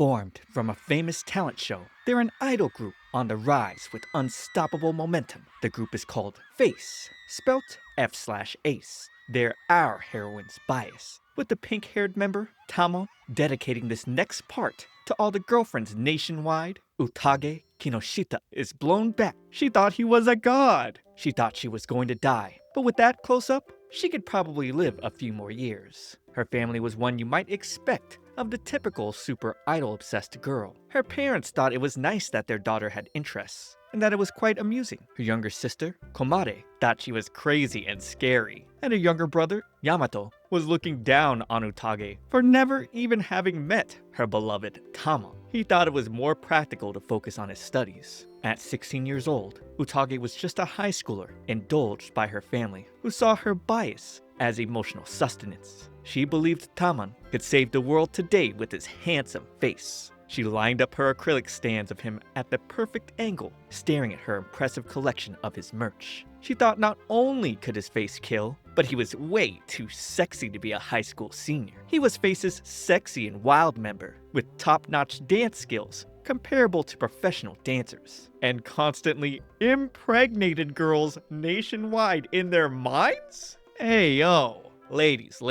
Formed from a famous talent show, they're an idol group on the rise with unstoppable momentum. The group is called Face, spelt F/Ace. They're our heroine's bias, with the pink-haired member, Tamo, dedicating this next part to all the girlfriends nationwide. Utage Kinoshita is blown back. She thought he was a god. She thought she was going to die, but with that close-up, she could probably live a few more years. Her family was one you might expect of the typical super idol-obsessed girl. Her parents thought it was nice that their daughter had interests, and that it was quite amusing. Her younger sister, Komare, thought she was crazy and scary. And her younger brother, Yamato, was looking down on Utage for never even having met her beloved Tama. He thought it was more practical to focus on his studies. At 16 years old, Utage was just a high schooler, indulged by her family, who saw her bias as emotional sustenance. She believed Taman could save the world today with his handsome face. She lined up her acrylic stands of him at the perfect angle, staring at her impressive collection of his merch. She thought not only could his face kill, but he was way too sexy to be a high school senior. He was Face's sexy and wild member, with top-notch dance skills comparable to professional dancers, and constantly impregnated girls nationwide in their minds? Hey yo, ladies,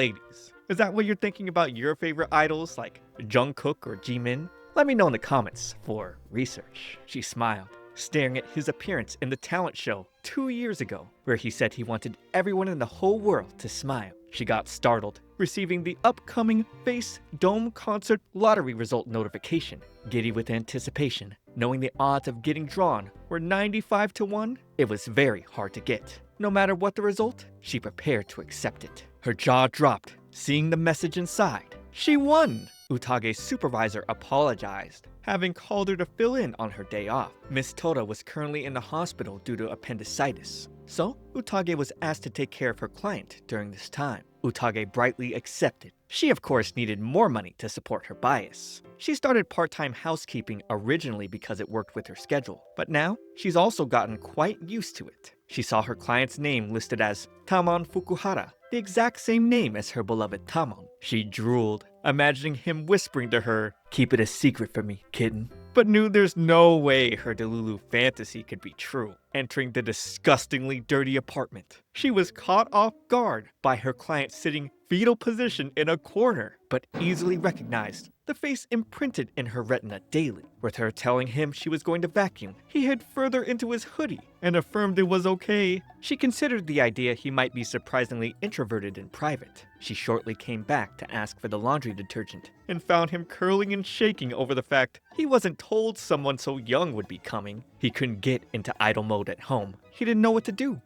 is that what you're thinking about your favorite idols like Jungkook or Jimin? Let me know in the comments for research. She smiled, staring at his appearance in the talent show 2 years ago, where he said he wanted everyone in the whole world to smile. She got startled, receiving the upcoming Face Dome concert lottery result notification. Giddy with anticipation, knowing the odds of getting drawn were 95 to 1, it was very hard to get. No matter what the result, she prepared to accept it. Her jaw dropped, seeing the message inside. She won! Utage's supervisor apologized, having called her to fill in on her day off. Miss Toda was currently in the hospital due to appendicitis, so Utage was asked to take care of her client during this time. Utage brightly accepted. She of course needed more money to support her bias. She started part-time housekeeping originally because it worked with her schedule, but now she's also gotten quite used to it. She saw her client's name listed as Tamon Fukuhara, the exact same name as her beloved Tamon. She drooled, imagining him whispering to her, "Keep it a secret from me, kitten," but knew there's no way her Delulu fantasy could be true. Entering the disgustingly dirty apartment, she was caught off guard by her client sitting fetal position in a corner, but easily recognized the face imprinted in her retina daily. With her telling him she was going to vacuum, he hid further into his hoodie and affirmed it was okay. She considered the idea he might be surprisingly introverted in private. She shortly came back to ask for the laundry detergent and found him curling and shaking over the fact he wasn't told someone so young would be coming. He couldn't get into idle mode at home. He didn't know what to do.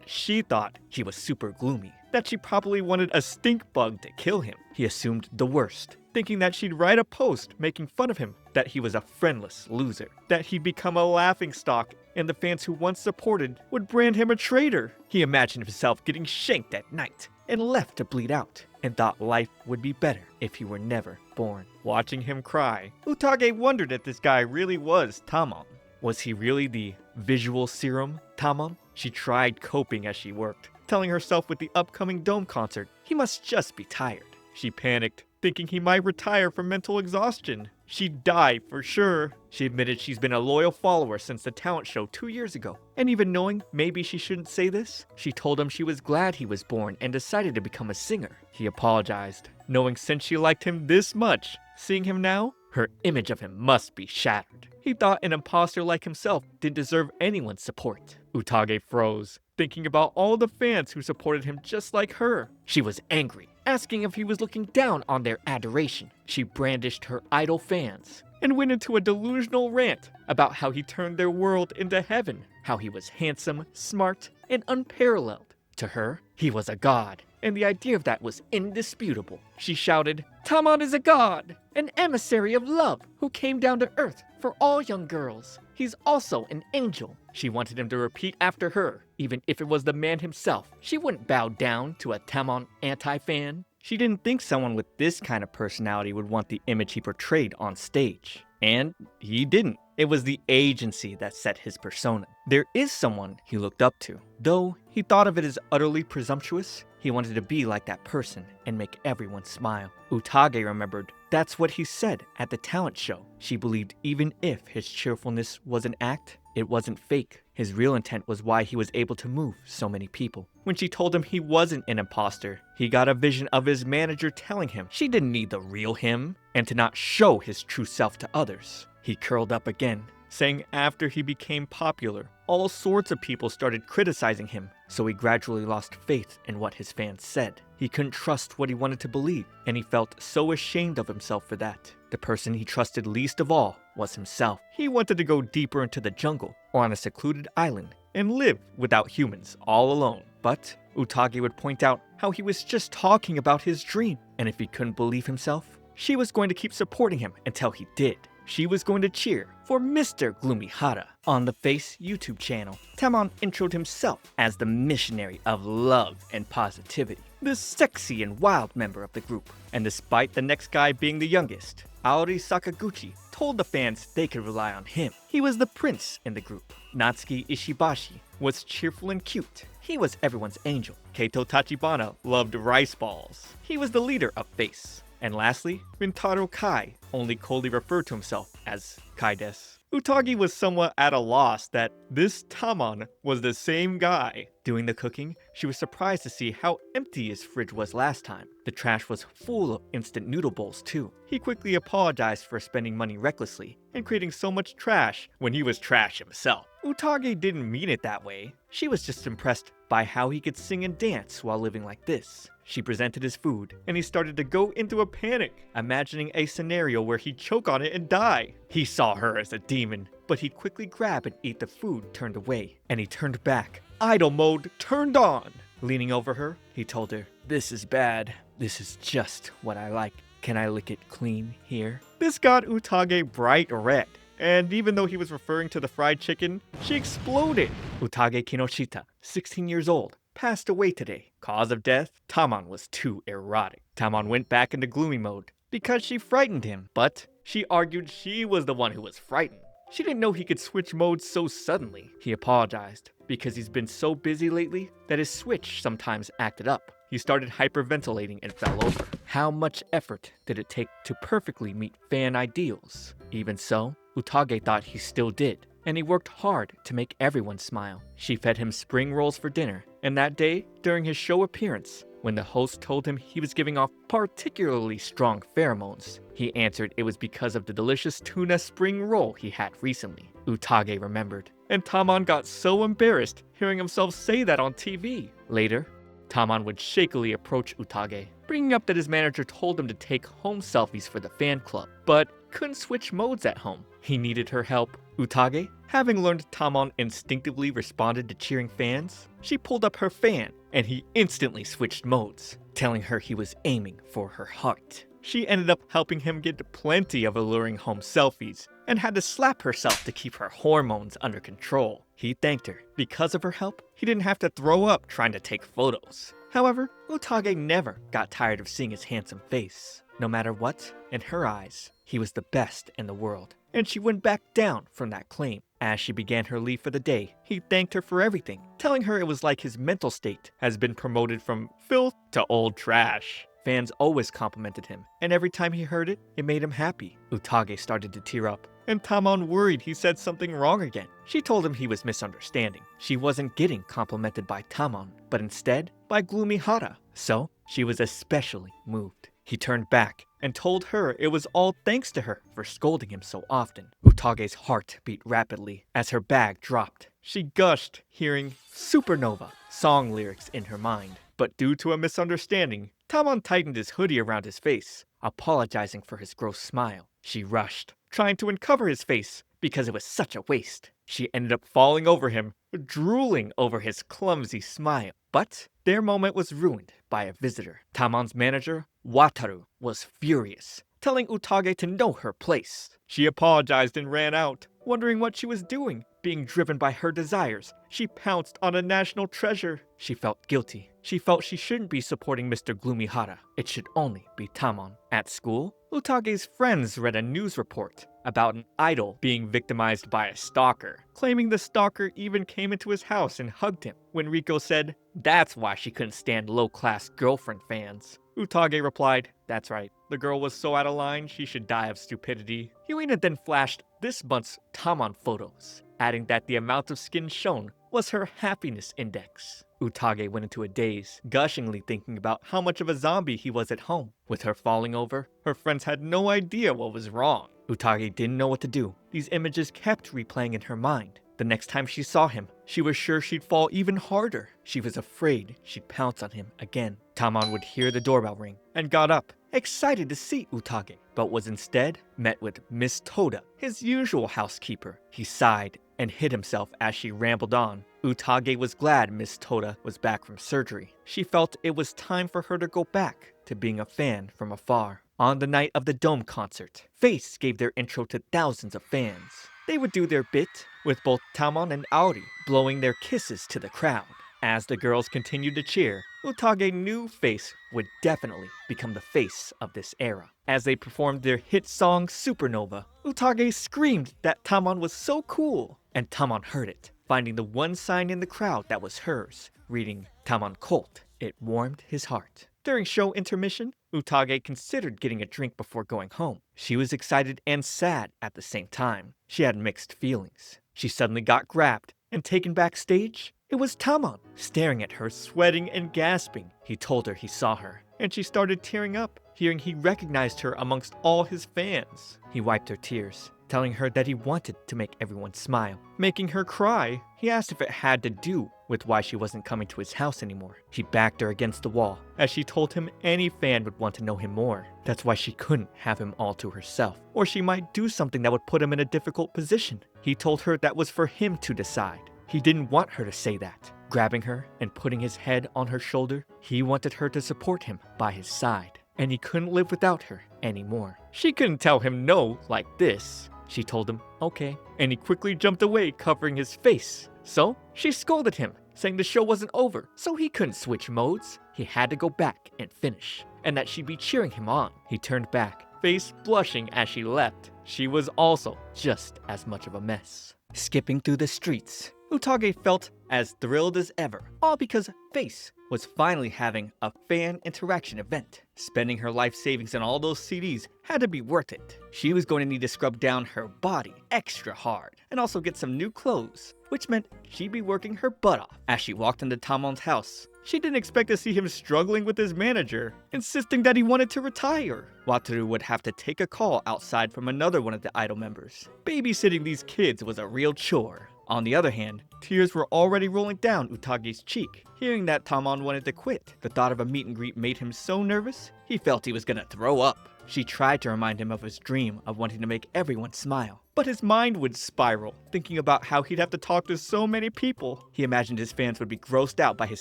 She thought he was super gloomy, that she probably wanted a stink bug to kill him. He assumed the worst, thinking that she'd write a post making fun of him, that he was a friendless loser, that he'd become a laughingstock, and the fans who once supported would brand him a traitor. He imagined himself getting shanked at night and left to bleed out, and thought life would be better if he were never born. Watching him cry, Utage wondered if this guy really was Tamon. Was he really the visual serum Tamon? She tried coping as she worked, telling herself with the upcoming Dome concert, he must just be tired. She panicked, thinking he might retire from mental exhaustion. She'd die for sure. She admitted she's been a loyal follower since the talent show 2 years ago. And even knowing maybe she shouldn't say this, she told him she was glad he was born and decided to become a singer. He apologized, knowing since she liked him this much, seeing him now, her image of him must be shattered. He thought an imposter like himself didn't deserve anyone's support. Utage froze, thinking about all the fans who supported him just like her. She was angry, asking if he was looking down on their adoration. She brandished her idol fans and went into a delusional rant about how he turned their world into heaven, how he was handsome, smart, and unparalleled. To her, he was a god, and the idea of that was indisputable. She shouted, "Tamon is a god, an emissary of love who came down to earth for all young girls. He's also an angel." She wanted him to repeat after her, even if it was the man himself. She wouldn't bow down to a Tamon anti-fan. She didn't think someone with this kind of personality would want the image he portrayed on stage. And he didn't. It was the agency that set his persona. There is someone he looked up to. Though he thought of it as utterly presumptuous, he wanted to be like that person and make everyone smile. Utage remembered that's what he said at the talent show. She believed even if his cheerfulness was an act, it wasn't fake. His real intent was why he was able to move so many people. When she told him he wasn't an imposter, he got a vision of his manager telling him she didn't need the real him and to not show his true self to others. He curled up again, saying after he became popular, all sorts of people started criticizing him, so he gradually lost faith in what his fans said. He couldn't trust what he wanted to believe, and he felt so ashamed of himself for that. The person he trusted least of all was himself. He wanted to go deeper into the jungle or on a secluded island and live without humans all alone. But Utage would point out how he was just talking about his dream, and if he couldn't believe himself, she was going to keep supporting him until he did. She was going to cheer for Mr. Gloomy Hara. On the Face YouTube channel, Tamon introed himself as the missionary of love and positivity, the sexy and wild member of the group. And despite the next guy being the youngest, Aori Sakaguchi told the fans they could rely on him. He was the prince in the group. Natsuki Ishibashi was cheerful and cute. He was everyone's angel. Keito Tachibana loved rice balls. He was the leader of Face. And lastly, Rintaro Kai only coldly referred to himself as Kai-des. Utage was somewhat at a loss that this Tamon was the same guy. Doing the cooking, she was surprised to see how empty his fridge was last time. The trash was full of instant noodle bowls too. He quickly apologized for spending money recklessly and creating so much trash when he was trash himself. Utage didn't mean it that way. She was just impressed by how he could sing and dance while living like this. She presented his food, and he started to go into a panic, imagining a scenario where he'd choke on it and die. He saw her as a demon, but he'd quickly grab and eat the food turned away, and he turned back. Idle mode turned on! Leaning over her, he told her, "This is bad. This is just what I like. Can I lick it clean here?" This got Utage bright red. And even though he was referring to the fried chicken, she exploded. Utage Kinoshita, 16 years old, passed away today. Cause of death? Tamon was too erotic. Tamon went back into gloomy mode because she frightened him, but she argued she was the one who was frightened. She didn't know he could switch modes so suddenly. He apologized because he's been so busy lately that his switch sometimes acted up. He started hyperventilating and fell over. How much effort did it take to perfectly meet fan ideals? Even so, Utage thought he still did, and he worked hard to make everyone smile. She fed him spring rolls for dinner, and that day, during his show appearance, when the host told him he was giving off particularly strong pheromones, he answered it was because of the delicious tuna spring roll he had recently. Utage remembered, and Tamon got so embarrassed hearing himself say that on TV. Later, Tamon would shakily approach Utage, bringing up that his manager told him to take home selfies for the fan club, but couldn't switch modes at home. He needed her help. Utage, having learned Tamon instinctively responded to cheering fans, she pulled up her fan, and he instantly switched modes, telling her he was aiming for her heart. She ended up helping him get plenty of alluring home selfies, and had to slap herself to keep her hormones under control. He thanked her. Because of her help, he didn't have to throw up trying to take photos. However, Utage never got tired of seeing his handsome face. No matter what, in her eyes, he was the best in the world, and she went back down from that claim. As she began her leave for the day, he thanked her for everything, telling her it was like his mental state has been promoted from filth to old trash. Fans always complimented him, and every time he heard it, it made him happy. Utage started to tear up, and Tamon worried he said something wrong again. She told him he was misunderstanding. She wasn't getting complimented by Tamon, but instead by Gloomy Hara. So, she was especially moved. He turned back and told her it was all thanks to her for scolding him so often. Utage's heart beat rapidly as her bag dropped. She gushed, hearing Supernova song lyrics in her mind. But due to a misunderstanding, Tamon tightened his hoodie around his face, apologizing for his gross smile. She rushed, trying to uncover his face because it was such a waste. She ended up falling over him, drooling over his clumsy smile. But their moment was ruined by a visitor. Tamon's manager, Wataru, was furious, telling Utage to know her place. She apologized and ran out, wondering what she was doing. Being driven by her desires, she pounced on a national treasure. She felt guilty. She felt she shouldn't be supporting Mr. Gloomy Hara. It should only be Tamon. At school, Utage's friends read a news report about an idol being victimized by a stalker, claiming the stalker even came into his house and hugged him. When Riko said that's why she couldn't stand low-class girlfriend fans, Utage replied, "That's right. The girl was so out of line, she should die of stupidity." Yuina then flashed this month's Tamon photos, adding that the amount of skin shown was her happiness index. Utage went into a daze, gushingly thinking about how much of a zombie he was at home. With her falling over, her friends had no idea what was wrong. Utage didn't know what to do. These images kept replaying in her mind. The next time she saw him, she was sure she'd fall even harder. She was afraid she'd pounce on him again. Tamon would hear the doorbell ring and got up, excited to see Utage, but was instead met with Miss Toda, his usual housekeeper. He sighed and hid himself as she rambled on. Utage was glad Miss Toda was back from surgery. She felt it was time for her to go back to being a fan from afar. On the night of the Dome concert, Face gave their intro to thousands of fans. They would do their bit, with both Tamon and Aori blowing their kisses to the crowd. As the girls continued to cheer, Utage knew Face would definitely become the face of this era. As they performed their hit song Supernova, Utage screamed that Tamon was so cool, and Tamon heard it, finding the one sign in the crowd that was hers, reading Tamon Colt. It warmed his heart. During show intermission, Utage considered getting a drink before going home. She was excited and sad at the same time. She had mixed feelings. She suddenly got grabbed and taken backstage. It was Tamon, staring at her, sweating and gasping. He told her he saw her, and she started tearing up, hearing he recognized her amongst all his fans. He wiped her tears, telling her that he wanted to make everyone smile. Making her cry, he asked if it had to do with why she wasn't coming to his house anymore. He backed her against the wall, as she told him any fan would want to know him more. That's why she couldn't have him all to herself, or she might do something that would put him in a difficult position. He told her that was for him to decide. He didn't want her to say that. Grabbing her and putting his head on her shoulder, he wanted her to support him by his side, and he couldn't live without her anymore. She couldn't tell him no like this. She told him, okay, and he quickly jumped away, covering his face. So she scolded him, saying the show wasn't over, so he couldn't switch modes. He had to go back and finish, and that she'd be cheering him on. He turned back, face blushing as she left. She was also just as much of a mess. Skipping through the streets, Utage felt as thrilled as ever, all because Face was finally having a fan interaction event. Spending her life savings on all those CDs had to be worth it. She was going to need to scrub down her body extra hard and also get some new clothes, which meant she'd be working her butt off. As she walked into Tamon's house, she didn't expect to see him struggling with his manager, insisting that he wanted to retire. Wataru would have to take a call outside from another one of the idol members. Babysitting these kids was a real chore. On the other hand, tears were already rolling down Utage's cheek. Hearing that Tamon wanted to quit, the thought of a meet and greet made him so nervous, he felt he was gonna throw up. She tried to remind him of his dream of wanting to make everyone smile, but his mind would spiral, thinking about how he'd have to talk to so many people. He imagined his fans would be grossed out by his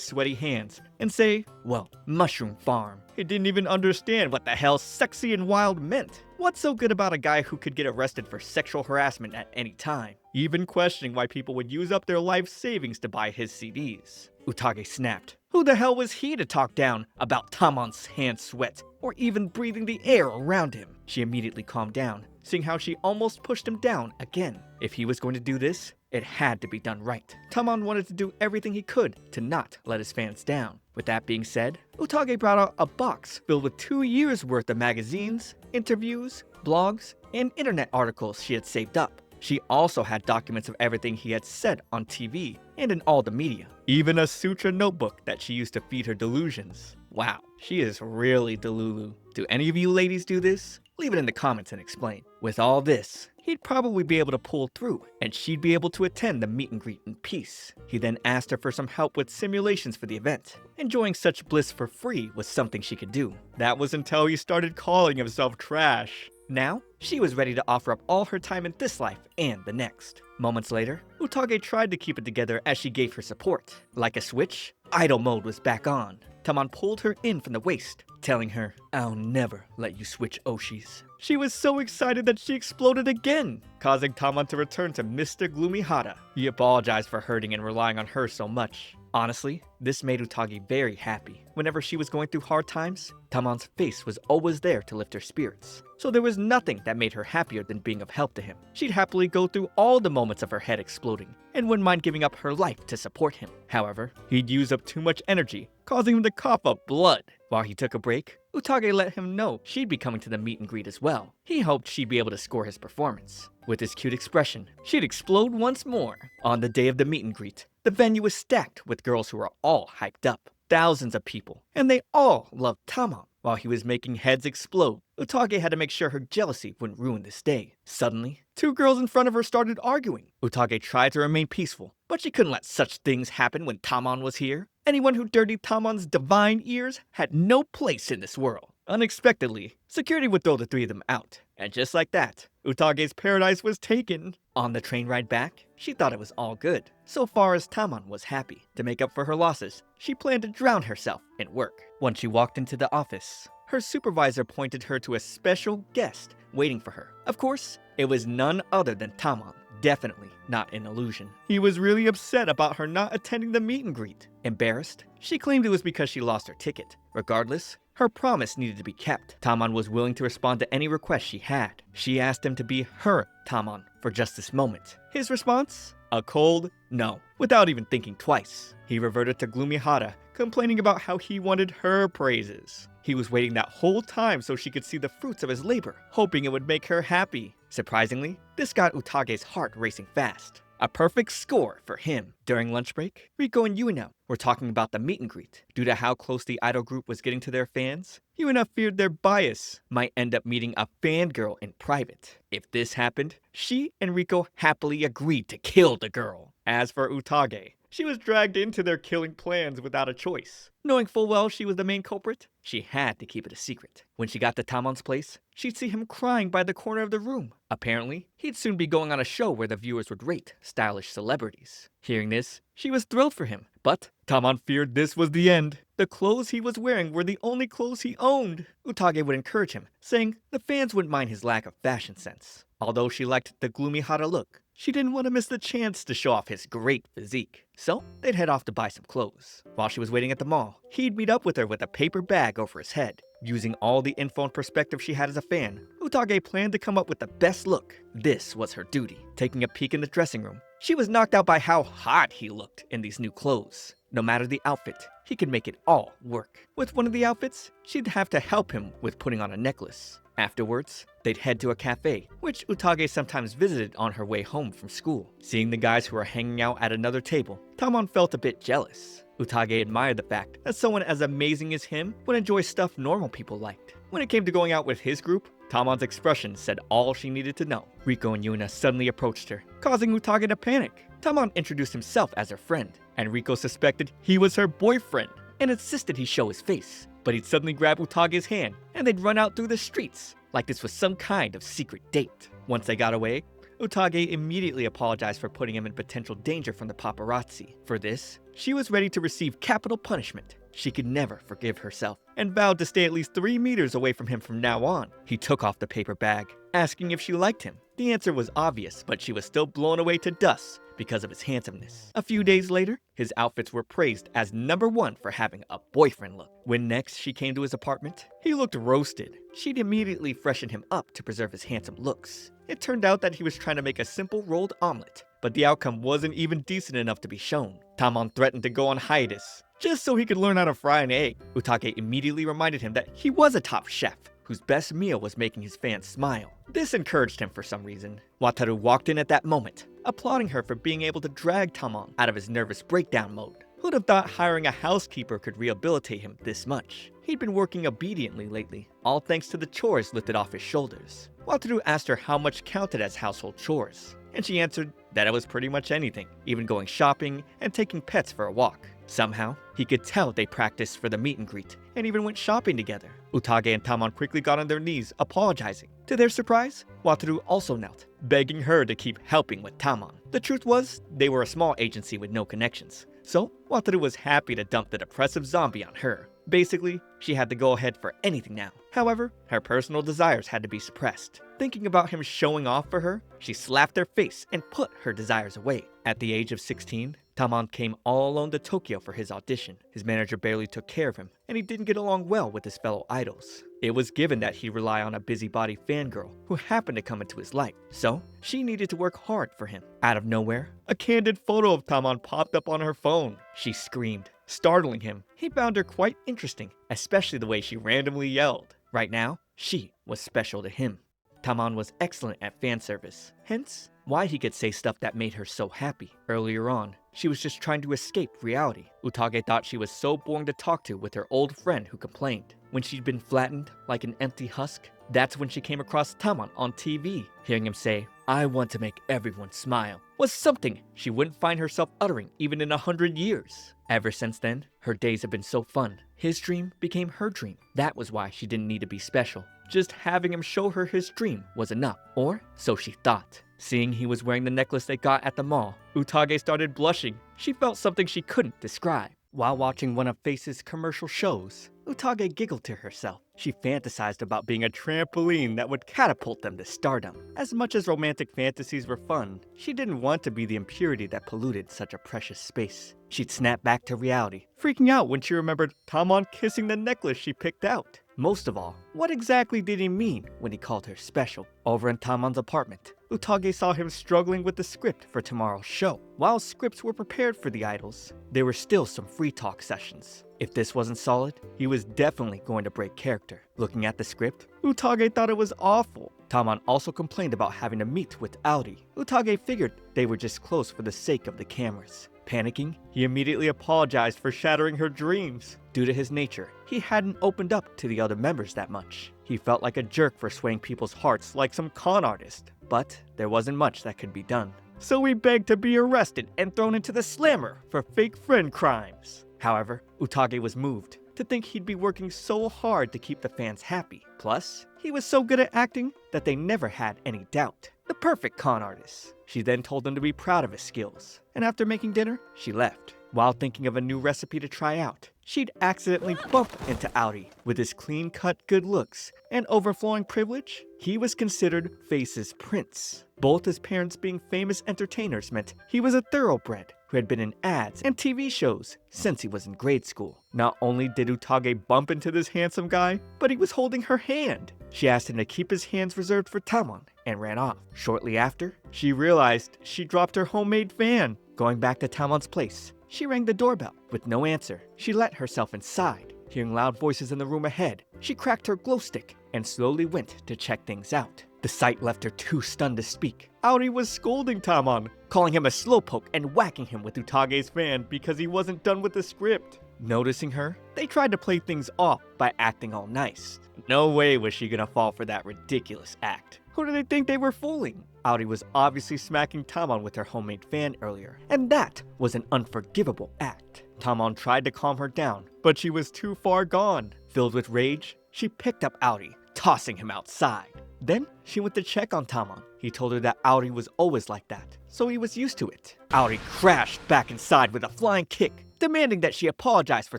sweaty hands and say, well, mushroom farm. He didn't even understand what the hell sexy and wild meant. What's so good about a guy who could get arrested for sexual harassment at any time? Even questioning why people would use up their life savings to buy his CDs. Utage snapped. Who the hell was he to talk down about Tamon's hand sweat, or even breathing the air around him? She immediately calmed down, seeing how she almost pushed him down again. If he was going to do this, it had to be done right. Tamon wanted to do everything he could to not let his fans down. With that being said, Utage brought out a box filled with 2 years worth of magazines, interviews, blogs, and internet articles she had saved up. She also had documents of everything he had said on TV and in all the media. Even a sutra notebook that she used to feed her delusions. Wow, she is really delulu. Do any of you ladies do this? Leave it in the comments and explain. With all this, he'd probably be able to pull through, and she'd be able to attend the meet and greet in peace. He then asked her for some help with simulations for the event. Enjoying such bliss for free was something she could do. That was until he started calling himself trash. Now, she was ready to offer up all her time in this life and the next. Moments later, Utage tried to keep it together as she gave her support. Like a switch, idol mode was back on. Tamon pulled her in from the waist, telling her, I'll never let you switch Oshis. She was so excited that she exploded again, causing Tamon to return to Mr. Gloomy Hara. He apologized for hurting and relying on her so much. Honestly, this made Utage very happy. Whenever she was going through hard times, Tamon's face was always there to lift her spirits. So there was nothing that made her happier than being of help to him. She'd happily go through all the moments of her head exploding, and wouldn't mind giving up her life to support him. However, he'd use up too much energy, causing him to cough up blood. While he took a break, Utage let him know she'd be coming to the meet and greet as well. He hoped she'd be able to score his performance. With his cute expression, she'd explode once more. On the day of the meet and greet, the venue was stacked with girls who were all hyped up. Thousands of people, and they all loved Tamon. While he was making heads explode, Utage had to make sure her jealousy wouldn't ruin this day. Suddenly, two girls in front of her started arguing. Utage tried to remain peaceful, but she couldn't let such things happen when Tamon was here. Anyone who dirtied Tamon's divine ears had no place in this world. Unexpectedly, security would throw the three of them out. And just like that, Utage's paradise was taken. On the train ride back, she thought it was all good, so far as Tamon was happy. To make up for her losses, she planned to drown herself in work. Once she walked into the office, her supervisor pointed her to a special guest waiting for her. Of course, it was none other than Tamon. Definitely not an illusion. He was really upset about her not attending the meet and greet. Embarrassed, she claimed it was because she lost her ticket. Regardless, her promise needed to be kept. Tamon was willing to respond to any request she had. She asked him to be her Tamon for just this moment. His response? A cold no. Without even thinking twice, he reverted to gloomy Hara, complaining about how he wanted her praises. He was waiting that whole time so she could see the fruits of his labor, hoping it would make her happy. Surprisingly, this got Utage's heart racing fast. A perfect score for him. During lunch break, Riko and Yuina were talking about the meet and greet. Due to how close the idol group was getting to their fans, Yuina feared their bias might end up meeting a fangirl in private. If this happened, she and Riko happily agreed to kill the girl. As for Utage, she was dragged into their killing plans without a choice. Knowing full well she was the main culprit, she had to keep it a secret. When she got to Tamon's place, she'd see him crying by the corner of the room. Apparently, he'd soon be going on a show where the viewers would rate stylish celebrities. Hearing this, she was thrilled for him, but Tamon feared this was the end. The clothes he was wearing were the only clothes he owned. Utage would encourage him, saying the fans wouldn't mind his lack of fashion sense. Although she liked the gloomy Hara look, she didn't want to miss the chance to show off his great physique. So, they'd head off to buy some clothes. While she was waiting at the mall, he'd meet up with her with a paper bag over his head. Using all the info and perspective she had as a fan, Utage planned to come up with the best look. This was her duty. Taking a peek in the dressing room, she was knocked out by how hot he looked in these new clothes. No matter the outfit, he could make it all work. With one of the outfits, she'd have to help him with putting on a necklace. Afterwards, they'd head to a cafe, which Utage sometimes visited on her way home from school. Seeing the guys who were hanging out at another table, Tamon felt a bit jealous. Utage admired the fact that someone as amazing as him would enjoy stuff normal people liked. When it came to going out with his group, Tamon's expression said all she needed to know. Riko and Yuna suddenly approached her, causing Utage to panic. Tamon introduced himself as her friend, and Riko suspected he was her boyfriend and insisted he show his face. But he'd suddenly grab Utage's hand, and they'd run out through the streets, like this was some kind of secret date. Once they got away, Utage immediately apologized for putting him in potential danger from the paparazzi. For this, she was ready to receive capital punishment. She could never forgive herself, and vowed to stay at least 3 meters away from him from now on. He took off the paper bag, asking if she liked him. The answer was obvious, but she was still blown away to dust because of his handsomeness. A few days later, his outfits were praised as #1 for having a boyfriend look. When next she came to his apartment, he looked roasted. She'd immediately freshen him up to preserve his handsome looks. It turned out that he was trying to make a simple rolled omelet, but the outcome wasn't even decent enough to be shown. Tamon threatened to go on hiatus, just so he could learn how to fry an egg. Utage immediately reminded him that he was a top chef, whose best meal was making his fans smile. This encouraged him for some reason. Wataru walked in at that moment, applauding her for being able to drag Tamon out of his nervous breakdown mode. Who'd have thought hiring a housekeeper could rehabilitate him this much? He'd been working obediently lately, all thanks to the chores lifted off his shoulders. Wataru asked her how much counted as household chores, and she answered that it was pretty much anything, even going shopping and taking pets for a walk. Somehow, he could tell they practiced for the meet and greet, and even went shopping together. Utage and Tamon quickly got on their knees, apologizing. To their surprise, Wataru also knelt, begging her to keep helping with Tamon. The truth was, they were a small agency with no connections, so Wataru was happy to dump the depressive zombie on her. Basically, she had to go ahead for anything now. However, her personal desires had to be suppressed. Thinking about him showing off for her, she slapped their face and put her desires away. At the age of 16, Tamon came all alone to Tokyo for his audition. His manager barely took care of him, and he didn't get along well with his fellow idols. It was given that he'd rely on a busybody fangirl who happened to come into his life, so she needed to work hard for him. Out of nowhere, a candid photo of Tamon popped up on her phone. She screamed, startling him. He found her quite interesting, especially the way she randomly yelled. Right now, she was special to him. Tamon was excellent at fan service, hence why he could say stuff that made her so happy. Earlier on, she was just trying to escape reality. Utage thought she was so boring to talk to with her old friend who complained. When she'd been flattened like an empty husk, that's when she came across Tamon on TV. Hearing him say, "I want to make everyone smile," was something she wouldn't find herself uttering even in 100 years. Ever since then, her days have been so fun. His dream became her dream. That was why she didn't need to be special. Just having him show her his dream was enough, or so she thought. Seeing he was wearing the necklace they got at the mall, Utage started blushing. She felt something she couldn't describe. While watching one of Face's commercial shows, Utage giggled to herself. She fantasized about being a trampoline that would catapult them to stardom. As much as romantic fantasies were fun, she didn't want to be the impurity that polluted such a precious space. She'd snap back to reality, freaking out when she remembered Tamon kissing the necklace she picked out. Most of all, what exactly did he mean when he called her special? Over in Tamon's apartment, Utage saw him struggling with the script for tomorrow's show. While scripts were prepared for the idols, there were still some free talk sessions. If this wasn't solid, he was definitely going to break character. Looking at the script, Utage thought it was awful. Tamon also complained about having to meet with Audi. Utage figured they were just close for the sake of the cameras. Panicking, he immediately apologized for shattering her dreams. Due to his nature, he hadn't opened up to the other members that much. He felt like a jerk for swaying people's hearts like some con artist, but there wasn't much that could be done. So he begged to be arrested and thrown into the slammer for fake friend crimes. However, Utage was moved to think he'd be working so hard to keep the fans happy. Plus, he was so good at acting that they never had any doubt. The perfect con artist. She then told him to be proud of his skills, and after making dinner, she left. While thinking of a new recipe to try out, she'd accidentally bump into Audi. With his clean-cut good looks and overflowing privilege, he was considered Face's prince. Both his parents being famous entertainers meant he was a thoroughbred who had been in ads and TV shows since he was in grade school. Not only did Utage bump into this handsome guy, but he was holding her hand. She asked him to keep his hands reserved for Tamon and ran off. Shortly after, she realized she dropped her homemade fan. Going back to Tamon's place, she rang the doorbell. With no answer, she let herself inside. Hearing loud voices in the room ahead, she cracked her glow stick and slowly went to check things out. The sight left her too stunned to speak. Audi was scolding Tamon, calling him a slowpoke and whacking him with Utage's fan because he wasn't done with the script. Noticing her, they tried to play things off by acting all nice. No way was she gonna fall for that ridiculous act. Who did they think they were fooling? Audi was obviously smacking Tamon with her homemade fan earlier, and that was an unforgivable act. Tamon tried to calm her down, but she was too far gone. Filled with rage, she picked up Audi, tossing him outside. Then she went to check on Tamon. He told her that Audi was always like that, so he was used to it. Audi crashed back inside with a flying kick, demanding that she apologize for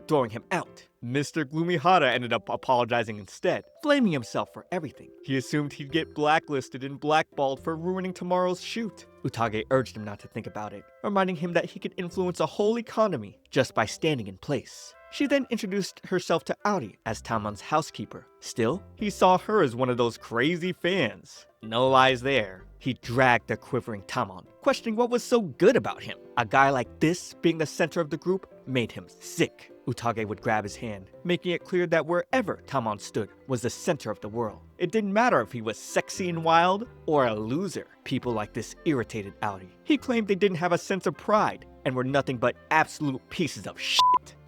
throwing him out. Mr. Gloomy Hara ended up apologizing instead, blaming himself for everything. He assumed he'd get blacklisted and blackballed for ruining tomorrow's shoot. Utage urged him not to think about it, reminding him that he could influence a whole economy just by standing in place. She then introduced herself to Audi as Tamon's housekeeper. Still, he saw her as one of those crazy fans. No lies there. He dragged the quivering Tamon, questioning what was so good about him. A guy like this being the center of the group made him sick. Utage would grab his hand, making it clear that wherever Tamon stood was the center of the world. It didn't matter if he was sexy and wild or a loser. People like this irritated Audi. He claimed they didn't have a sense of pride and were nothing but absolute pieces of shit.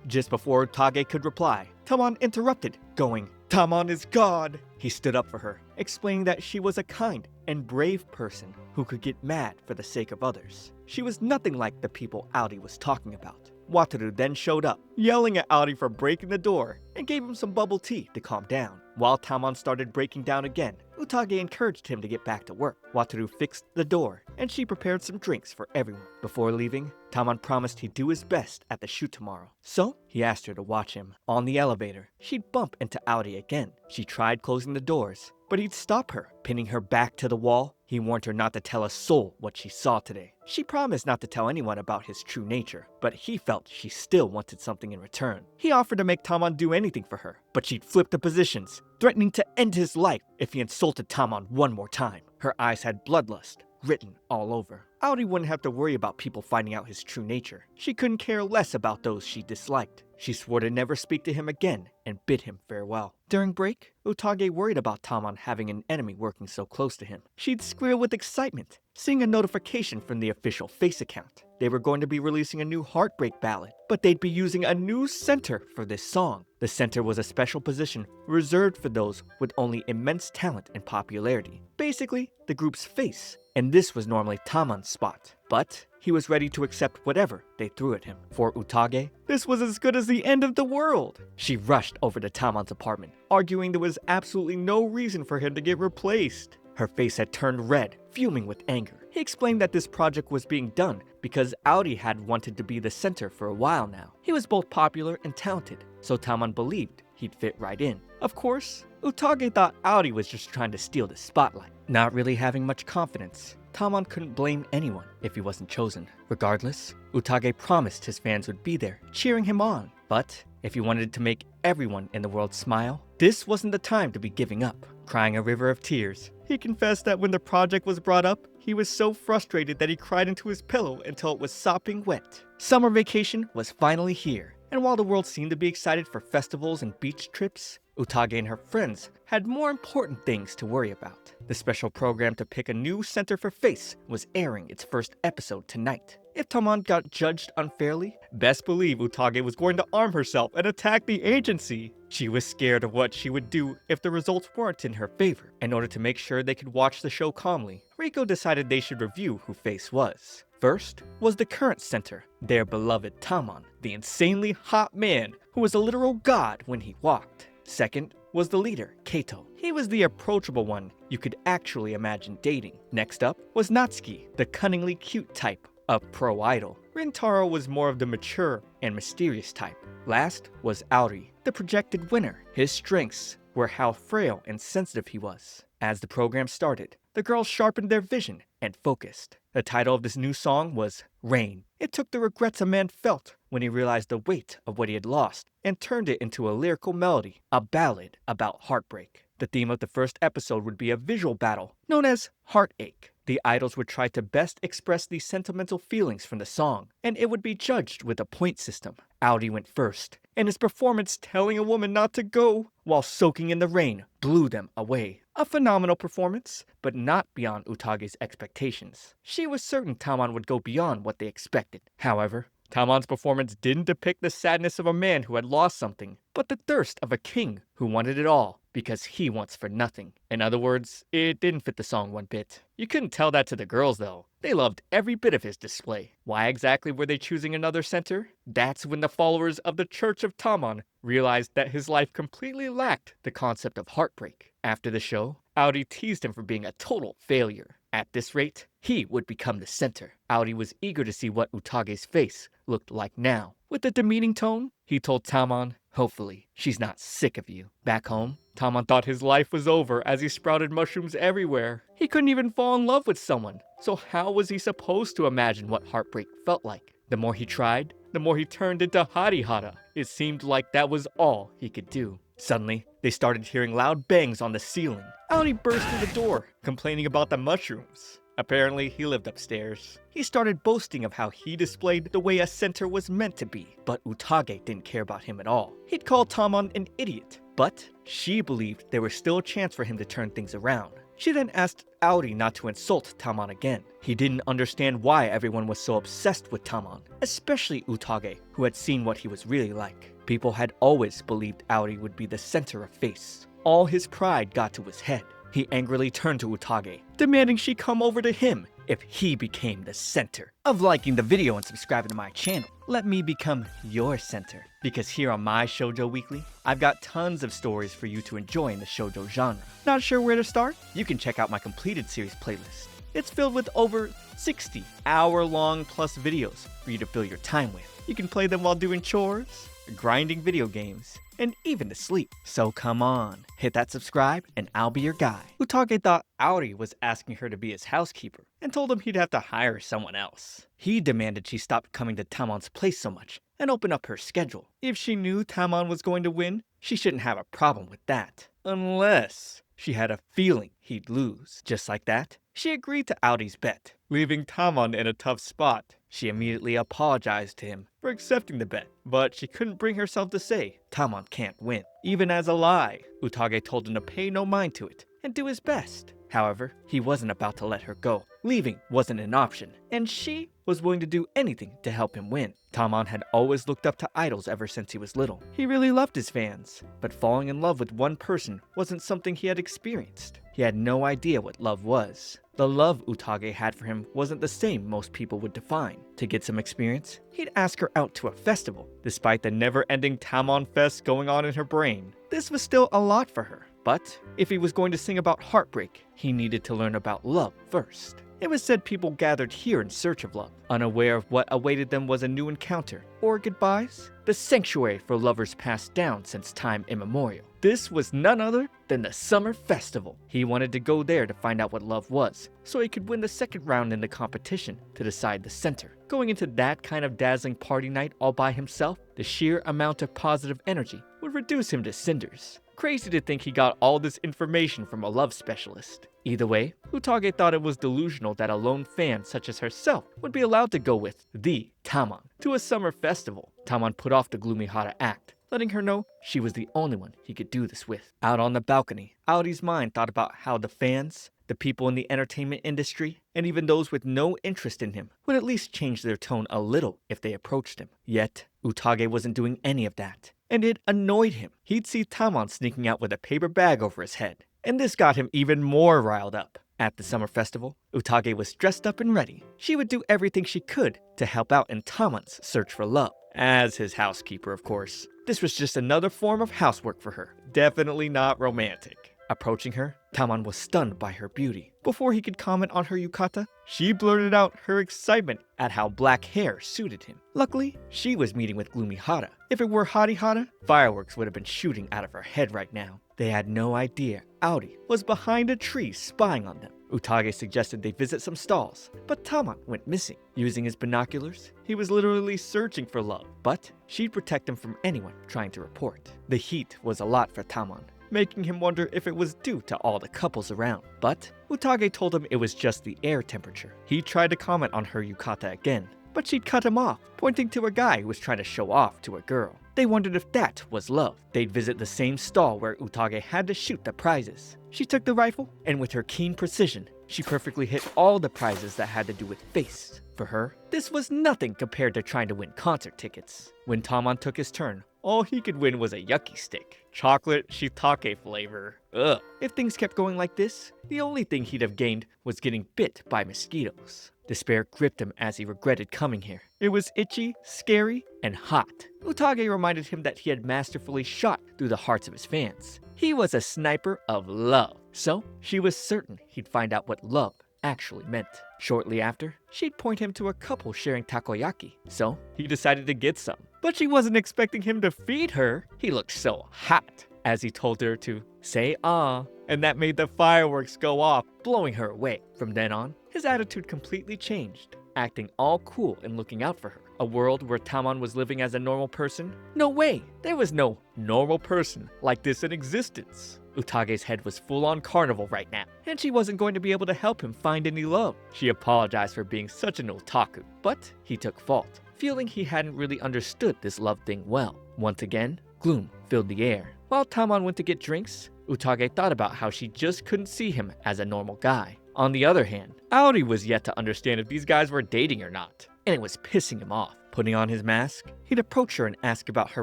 Just before Utage could reply, Tamon interrupted, going, "Tamon is God!" He stood up for her, explaining that she was a kind and brave person who could get mad for the sake of others. She was nothing like the people Audi was talking about. Wataru then showed up, yelling at Audi for breaking the door, and gave him some bubble tea to calm down. While Tamon started breaking down again, Utage encouraged him to get back to work. Wataru fixed the door, and she prepared some drinks for everyone. Before leaving, Tamon promised he'd do his best at the shoot tomorrow, so he asked her to watch him. On the elevator, she'd bump into Audi again. She tried closing the doors, but he'd stop her. Pinning her back to the wall, He warned her not to tell a soul what she saw today. She promised not to tell anyone about his true nature, but he felt she still wanted something in return. He offered to make Tamon do anything for her, but she'd flip the positions, threatening to end his life if he insulted Tamon one more time. Her eyes had bloodlust written all over. Auri wouldn't have to worry about people finding out his true nature. She couldn't care less about those she disliked. She swore to never speak to him again and bid him farewell. During break, Utage worried about Tamon having an enemy working so close to him. She'd squeal with excitement, seeing a notification from the official Face account. They were going to be releasing a new Heartbreak ballad, but they'd be using a new center for this song. The center was a special position reserved for those with only immense talent and popularity. Basically, the group's face. And this was normally Tamon's spot. But he was ready to accept whatever they threw at him. For Utage, this was as good as the end of the world. She rushed over to Tamon's apartment, arguing there was absolutely no reason for him to get replaced. Her face had turned red, fuming with anger. He explained that this project was being done because Auri had wanted to be the center for a while now. He was both popular and talented, so Tamon believed he'd fit right in. Of course, Utage thought Auri was just trying to steal the spotlight. Not really having much confidence, Tamon couldn't blame anyone if he wasn't chosen. Regardless, Utage promised his fans would be there, cheering him on. But if he wanted to make everyone in the world smile, this wasn't the time to be giving up. Crying a river of tears, he confessed that when the project was brought up, he was so frustrated that he cried into his pillow until it was sopping wet. Summer vacation was finally here, and while the world seemed to be excited for festivals and beach trips, Utage and her friends had more important things to worry about. The special program to pick a new center for Face was airing its first episode tonight. If Tamon got judged unfairly, best believe Utage was going to arm herself and attack the agency. She was scared of what she would do if the results weren't in her favor. In order to make sure they could watch the show calmly, Rico decided they should review who Face was. First was the current center, their beloved Tamon, the insanely hot man who was a literal god when he walked. Second was the leader, Kato. He was the approachable one you could actually imagine dating. Next up was Natsuki, the cunningly cute type, a pro idol. Rintaro was more of the mature and mysterious type. Last was Auri, the projected winner. His strengths were how frail and sensitive he was. As the program started, the girls sharpened their vision and focused. The title of this new song was Rain. It took the regrets a man felt when he realized the weight of what he had lost and turned it into a lyrical melody, a ballad about heartbreak. The theme of the first episode would be a visual battle known as Heartache. The idols would try to best express these sentimental feelings from the song, and it would be judged with a point system. Audi went first, and his performance telling a woman not to go while soaking in the rain blew them away. A phenomenal performance, but not beyond Utage's expectations. She was certain Tamon would go beyond what they expected. However, Tamon's performance didn't depict the sadness of a man who had lost something, but the thirst of a king who wanted it all because he wants for nothing. In other words, it didn't fit the song one bit. You couldn't tell that to the girls though. They loved every bit of his display. Why exactly were they choosing another center? That's when the followers of the Church of Tamon realized that his life completely lacked the concept of heartbreak. After the show, Audi teased him for being a total failure. At this rate, he would become the center. Audi was eager to see what Utage's face looked like now. With a demeaning tone, he told Tamon, "Hopefully, she's not sick of you." Back home, Tamon thought his life was over as he sprouted mushrooms everywhere. He couldn't even fall in love with someone, so how was he supposed to imagine what heartbreak felt like? The more he tried, the more he turned into Harihara. It seemed like that was all he could do. Suddenly, they started hearing loud bangs on the ceiling. Audi burst through the door, complaining about the mushrooms. Apparently, he lived upstairs. He started boasting of how he displayed the way a center was meant to be, but Utage didn't care about him at all. He'd called Tamon an idiot, but she believed there was still a chance for him to turn things around. She then asked Audi not to insult Tamon again. He didn't understand why everyone was so obsessed with Tamon, especially Utage, who had seen what he was really like. People had always believed Audi would be the center of Face. All his pride got to his head. He angrily turned to Utage, demanding she come over to him if he became the center. Of liking the video and subscribing to my channel, let me become your center. Because here on my Shoujo Weekly, I've got tons of stories for you to enjoy in the shoujo genre. Not sure where to start? You can check out my completed series playlist. It's filled with over 60 hour-long plus videos for you to fill your time with. You can play them while doing chores, grinding video games, and even to sleep. So come on, hit that subscribe and I'll be your guy. Utage thought Aori was asking her to be his housekeeper and told him he'd have to hire someone else. He demanded she stop coming to Tamon's place so much and open up her schedule. If she knew Tamon was going to win, she shouldn't have a problem with that. Unless she had a feeling he'd lose. Just like that, she agreed to Aori's bet, leaving Tamon in a tough spot. She immediately apologized to him for accepting the bet, but she couldn't bring herself to say Tamon can't win. Even as a lie, Utage told him to pay no mind to it and do his best. However, he wasn't about to let her go. Leaving wasn't an option, and she was willing to do anything to help him win. Tamon had always looked up to idols ever since he was little. He really loved his fans, but falling in love with one person wasn't something he had experienced. He had no idea what love was. The love Utage had for him wasn't the same most people would define. To get some experience, he'd ask her out to a festival, despite the never-ending Tamon fest going on in her brain. This was still a lot for her. But if he was going to sing about heartbreak, he needed to learn about love first. It was said people gathered here in search of love, unaware of what awaited them was a new encounter or goodbyes, the sanctuary for lovers passed down since time immemorial. This was none other than the summer festival. He wanted to go there to find out what love was, so he could win the second round in the competition to decide the center. Going into that kind of dazzling party night all by himself, the sheer amount of positive energy would reduce him to cinders. Crazy to think he got all this information from a love specialist. Either way, Utage thought it was delusional that a lone fan such as herself would be allowed to go with the Tamon to a summer festival. Tamon put off the gloomy Hara act, letting her know she was the only one he could do this with. Out on the balcony, Aori's mind thought about how the fans, the people in the entertainment industry, and even those with no interest in him would at least change their tone a little if they approached him. Yet, Utage wasn't doing any of that, and it annoyed him. He'd see Tamon sneaking out with a paper bag over his head, and this got him even more riled up. At the summer festival, Utage was dressed up and ready. She would do everything she could to help out in Tamon's search for love. As his housekeeper, of course. This was just another form of housework for her. Definitely not romantic. Approaching her, Tamon was stunned by her beauty. Before he could comment on her yukata, she blurted out her excitement at how black hair suited him. Luckily, she was meeting with gloomy Hara. If it were Hari Hara, fireworks would have been shooting out of her head right now. They had no idea Aori was behind a tree spying on them. Utage suggested they visit some stalls, but Tamon went missing. Using his binoculars, he was literally searching for love, but she'd protect him from anyone trying to report. The heat was a lot for Tamon, making him wonder if it was due to all the couples around. But Utage told him it was just the air temperature. He tried to comment on her yukata again, but she'd cut him off, pointing to a guy who was trying to show off to a girl. They wondered if that was love. They'd visit the same stall where Utage had to shoot the prizes. She took the rifle, and with her keen precision, she perfectly hit all the prizes that had to do with face. For her, this was nothing compared to trying to win concert tickets. When Tamon took his turn, all he could win was a yucky stick. Chocolate shiitake flavor. Ugh. If things kept going like this, the only thing he'd have gained was getting bit by mosquitoes. Despair gripped him as he regretted coming here. It was itchy, scary, and hot. Utage reminded him that he had masterfully shot through the hearts of his fans. He was a sniper of love. So, she was certain he'd find out what love actually meant. Shortly after, she'd point him to a couple sharing takoyaki. So, he decided to get some. But she wasn't expecting him to feed her. He looked so hot as he told her to say ah, and that made the fireworks go off, blowing her away. From then on, his attitude completely changed, acting all cool and looking out for her. A world where Tamon was living as a normal person? No way! There was no normal person like this in existence. Utage's head was full on carnival right now, and she wasn't going to be able to help him find any love. She apologized for being such an otaku, but he took fault, feeling he hadn't really understood this love thing well. Once again, gloom filled the air. While Tamon went to get drinks, Utage thought about how she just couldn't see him as a normal guy. On the other hand, Aori was yet to understand if these guys were dating or not, and it was pissing him off. Putting on his mask, he'd approach her and ask about her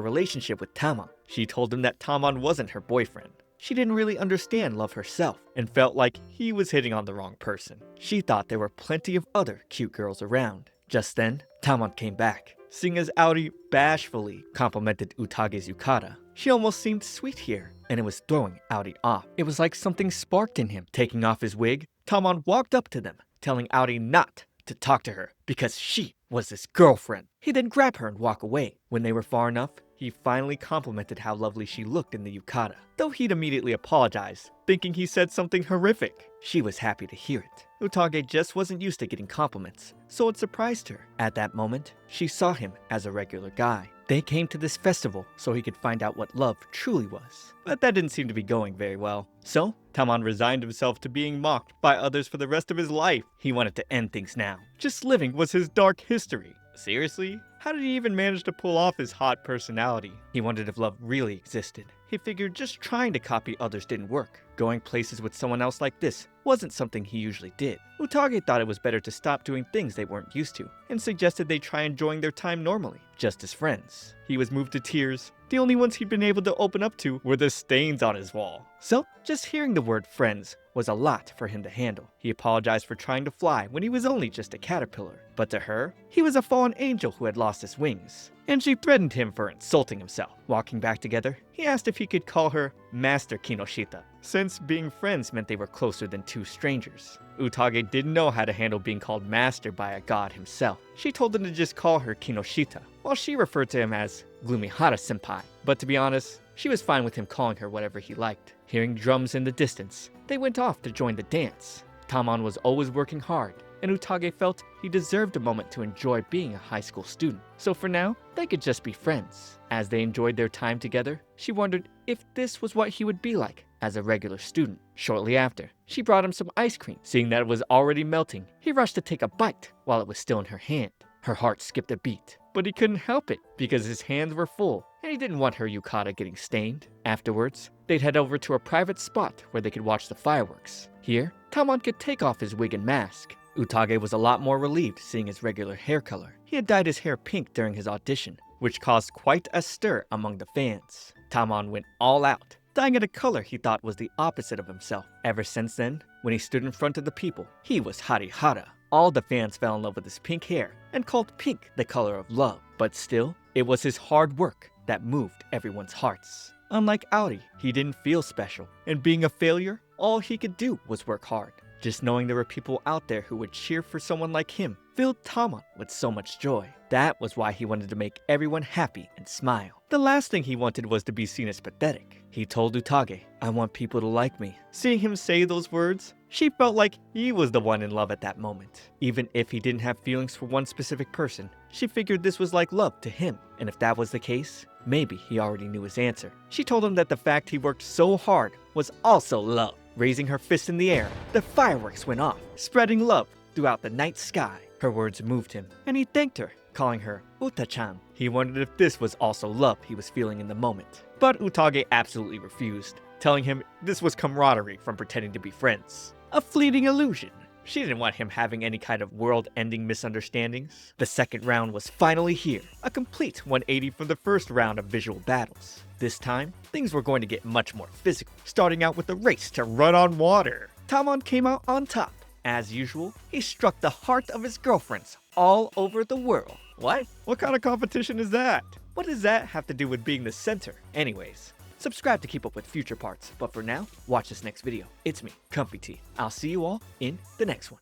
relationship with Tamon. She told him that Tamon wasn't her boyfriend. She didn't really understand love herself and felt like he was hitting on the wrong person. She thought there were plenty of other cute girls around. Just then, Tamon came back, seeing as Aori bashfully complimented Utage's yukata. She almost seemed sweet here, and it was throwing Aori off. It was like something sparked in him. Taking off his wig, Tamon walked up to them, telling Aori not to talk to her because she was his girlfriend. He then grabbed her and walked away. When they were far enough, he finally complimented how lovely she looked in the yukata, though he'd immediately apologized, thinking he said something horrific. She was happy to hear it. Utage just wasn't used to getting compliments, so it surprised her. At that moment, she saw him as a regular guy. They came to this festival so he could find out what love truly was, but that didn't seem to be going very well. So, Tamon resigned himself to being mocked by others for the rest of his life. He wanted to end things now. Just living was his dark history. Seriously? How did he even manage to pull off his hot personality? He wondered if love really existed. He figured just trying to copy others didn't work. Going places with someone else like this wasn't something he usually did. Utage thought it was better to stop doing things they weren't used to, and suggested they try enjoying their time normally, just as friends. He was moved to tears. The only ones he'd been able to open up to were the stains on his wall. So, just hearing the word friends was a lot for him to handle. He apologized for trying to fly when he was only just a caterpillar. But to her, he was a fallen angel who had lost his wings. And she threatened him for insulting himself. Walking back together, he asked if he could call her Master Kinoshita, since being friends meant they were closer than two strangers. Utage didn't know how to handle being called master by a god himself. She told him to just call her Kinoshita, while she referred to him as gloomy senpai. But to be honest, she was fine with him calling her whatever he liked. Hearing drums in the distance, they went off to join the dance. Tamon was always working hard, and Utage felt he deserved a moment to enjoy being a high school student. So for now, they could just be friends. As they enjoyed their time together, she wondered if this was what he would be like as a regular student. Shortly after, she brought him some ice cream. Seeing that it was already melting, he rushed to take a bite while it was still in her hand. Her heart skipped a beat, but he couldn't help it because his hands were full and he didn't want her yukata getting stained. Afterwards, they'd head over to a private spot where they could watch the fireworks. Here, Tamon could take off his wig and mask. Utage was a lot more relieved seeing his regular hair color. He had dyed his hair pink during his audition, which caused quite a stir among the fans. Tamon went all out, dyeing it a color he thought was the opposite of himself. Ever since then, when he stood in front of the people, he was Harihara. All the fans fell in love with his pink hair and called pink the color of love. But still, it was his hard work that moved everyone's hearts. Unlike Auri, he didn't feel special, and being a failure, all he could do was work hard. Just knowing there were people out there who would cheer for someone like him filled Tamon with so much joy. That was why he wanted to make everyone happy and smile. The last thing he wanted was to be seen as pathetic. He told Utage, "I want people to like me." Seeing him say those words, she felt like he was the one in love at that moment. Even if he didn't have feelings for one specific person, she figured this was like love to him. And if that was the case, maybe he already knew his answer. She told him that the fact he worked so hard was also love. Raising her fist in the air, the fireworks went off, spreading love throughout the night sky. Her words moved him, and he thanked her, calling her Uta-chan. He wondered if this was also love he was feeling in the moment. But Utage absolutely refused, telling him this was camaraderie from pretending to be friends. A fleeting illusion. She didn't want him having any kind of world-ending misunderstandings. The second round was finally here, a complete 180 from the first round of visual battles. This time, things were going to get much more physical, starting out with a race to run on water. Tamon came out on top. As usual, he struck the heart of his girlfriends all over the world. What? What kind of competition is that? What does that have to do with being the center? Anyways, subscribe to keep up with future parts, but for now, watch this next video. It's me, Comfy Tea. I'll see you all in the next one.